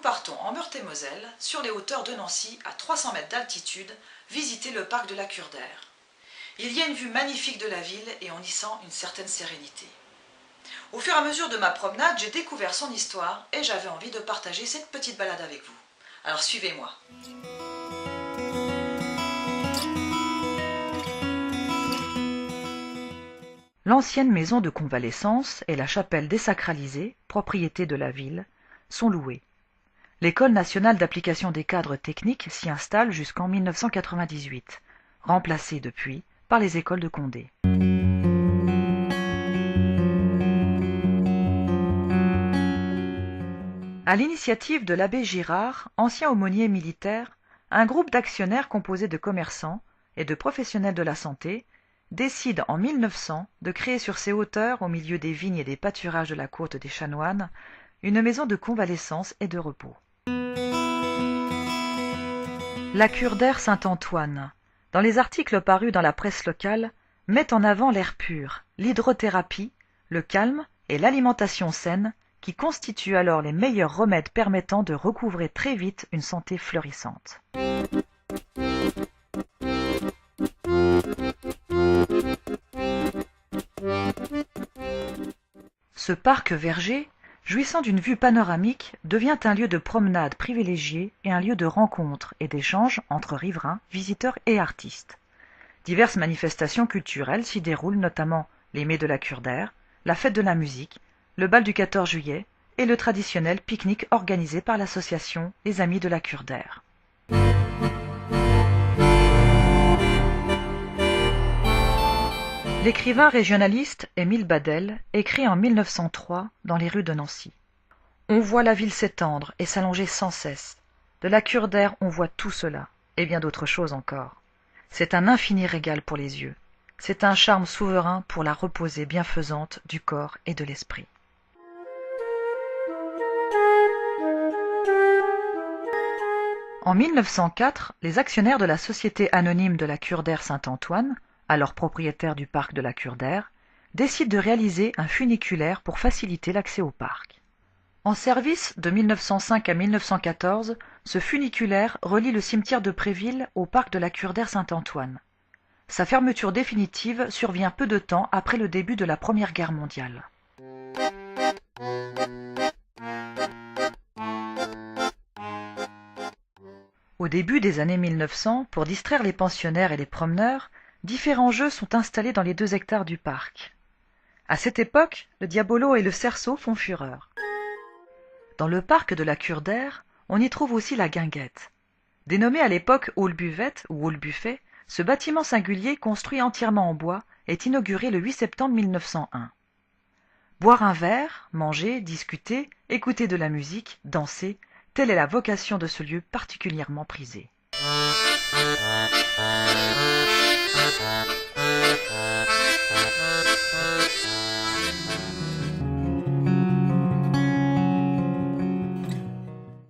partons en Meurthe-et-Moselle, sur les hauteurs de Nancy, à 300 mètres d'altitude, visiter le parc de la Cure d'Air. Il y a une vue magnifique de la ville et on y sent une certaine sérénité. Au fur et à mesure de ma promenade, j'ai découvert son histoire et j'avais envie de partager cette petite balade avec vous. Alors suivez-moi. L'ancienne maison de convalescence et la chapelle désacralisée, propriété de la ville, sont louées. L'École nationale d'application des cadres techniques s'y installe jusqu'en 1998, remplacée depuis par les écoles de Condé. À l'initiative de l'abbé Girard, ancien aumônier militaire, un groupe d'actionnaires composé de commerçants et de professionnels de la santé décide en 1900 de créer sur ces hauteurs, au milieu des vignes et des pâturages de la côte des Chanoines, une maison de convalescence et de repos. La Cure d'Air Saint-Antoine, dans les articles parus dans la presse locale, met en avant l'air pur, l'hydrothérapie, le calme et l'alimentation saine qui constituent alors les meilleurs remèdes permettant de recouvrer très vite une santé fleurissante. Ce parc verger, jouissant d'une vue panoramique, devient un lieu de promenade privilégié et un lieu de rencontre et d'échange entre riverains, visiteurs et artistes. Diverses manifestations culturelles s'y déroulent, notamment les Mets de la Cure d'Air, la fête de la musique, le bal du 14 juillet et le traditionnel pique-nique organisé par l'association Les Amis de la Cure d'Air. L'écrivain régionaliste Émile Badel écrit en 1903 dans les rues de Nancy. On voit la ville s'étendre et s'allonger sans cesse. De la Cure d'Air on voit tout cela, et bien d'autres choses encore. C'est un infini régal pour les yeux. C'est un charme souverain pour la reposée bienfaisante du corps et de l'esprit. En 1904, les actionnaires de la Société anonyme de la Cure d'Air Saint-Antoine, alors propriétaire du parc de la Cure d'Air, décident de réaliser un funiculaire pour faciliter l'accès au parc. En service de 1905 à 1914, ce funiculaire relie le cimetière de Préville au parc de la Cure d'Air Saint-Antoine. Sa fermeture définitive survient peu de temps après le début de la Première Guerre mondiale. Au début des années 1900, pour distraire les pensionnaires et les promeneurs, différents jeux sont installés dans les 2 hectares du parc. À cette époque, le diabolo et le cerceau font fureur. Dans le parc de la Cure d'Air, on y trouve aussi la guinguette. Dénommé à l'époque hall buvette ou hall buffet, ce bâtiment singulier construit entièrement en bois est inauguré le 8 septembre 1901. Boire un verre, manger, discuter, écouter de la musique, danser, telle est la vocation de ce lieu particulièrement prisé.